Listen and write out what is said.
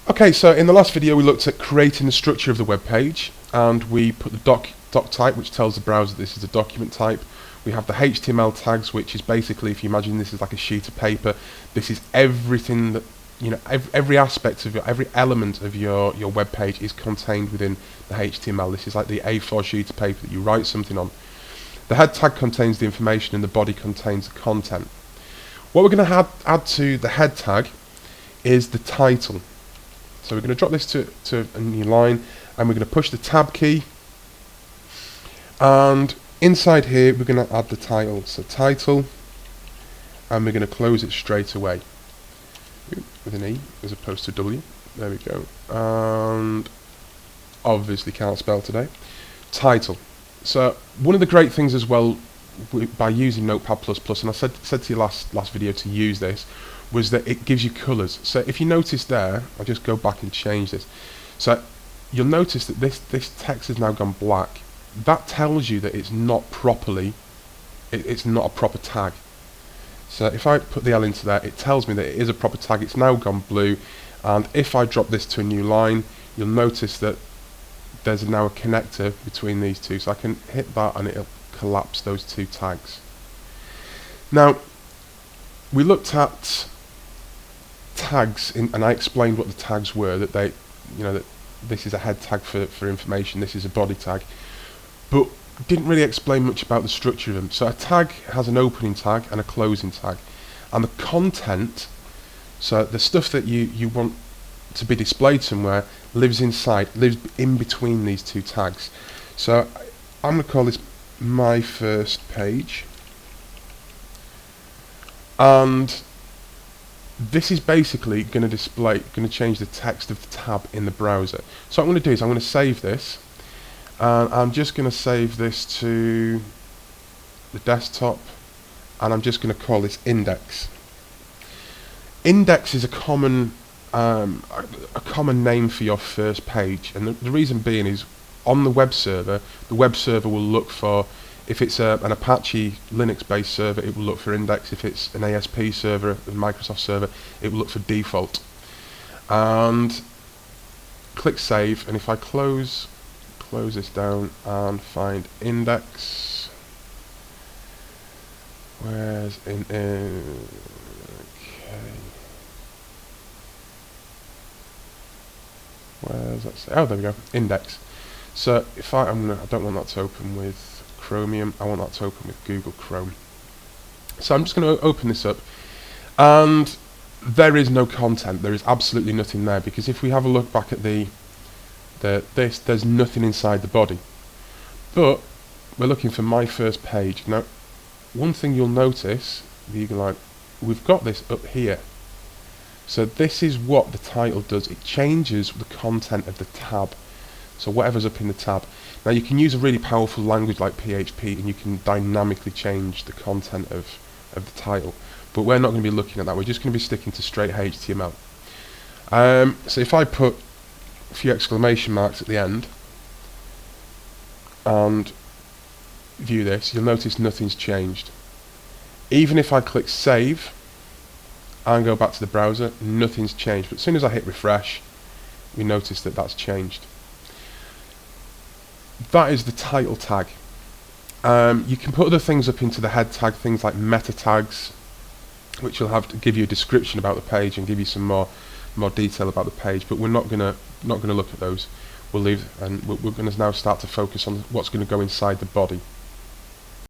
Okay, so in the last video we looked at creating the structure of the web page, and we put the doc type, which tells the browser this is a document type. We have the HTML tags, which is basically, if you imagine this is like a sheet of paper, this is everything that, you know, every aspect of every element of your web page is contained within the HTML. This is like the A4 sheet of paper that you write something on. The head tag contains the information and the body contains the content. What we're going to add to the head tag is the title. So we're going to drop this to a new line, and we're going to push the tab key, and inside here we're going to add the title. So title, and we're going to close it straight away with an E as opposed to W. There we go. And obviously can't spell today. Title. So one of the great things as well by using Notepad++, and I said to you last video to use this, was that it gives you colours. So if you notice there, I'll just go back and change this. So you'll notice that this text has now gone black. That tells you that it's not properly, it's not a proper tag. So if I put the L into there, it tells me that it is a proper tag. It's now gone blue, and if I drop this to a new line, you'll notice that there's now a connector between these two. So I can hit that and it'll collapse those two tags. Now, we looked at tags and I explained what the tags were, that they, you know, that this is a head tag for information, this is a body tag, but didn't really explain much about the structure of them. So a tag has an opening tag and a closing tag, and the content, so the stuff that you want to be displayed somewhere, lives in between these two tags. So I'm going to call this my first page, and this is basically going to change the text of the tab in the browser. So what I'm going to do is I'm going to save this, and I'm just going to save this to the desktop, and I'm just going to call this index. Index is a common name for your first page, and the reason being is on the web server will look for, if it's an Apache Linux-based server, it will look for index. If it's an ASP server, a Microsoft server, it will look for default. And click save, and if I close this down and find index, where's okay. Where's that say? Oh, there we go, index. So if I don't want that to open with Chromium, I want that to open with Google Chrome. So I'm just going to open this up, and there is no content. There is absolutely nothing there, because if we have a look back at there's nothing inside the body. But we're looking for my first page. Now, one thing you'll notice, we've got this up here. So this is what the title does. It changes the content of the tab. So whatever's up in the tab. Now you can use a really powerful language like PHP, and you can dynamically change the content of the title. But we're not going to be looking at that. We're just going to be sticking to straight HTML. So if I put a few exclamation marks at the end and view this, you'll notice nothing's changed. Even if I click save and go back to the browser, nothing's changed. But as soon as I hit refresh, we notice that that's changed. That is the title tag. You can put other things up into the head tag, things like meta tags, which will have to give you a description about the page and give you some more detail about the page. But we're not gonna look at those. We'll leave, and we're going to now start to focus on what's going to go inside the body.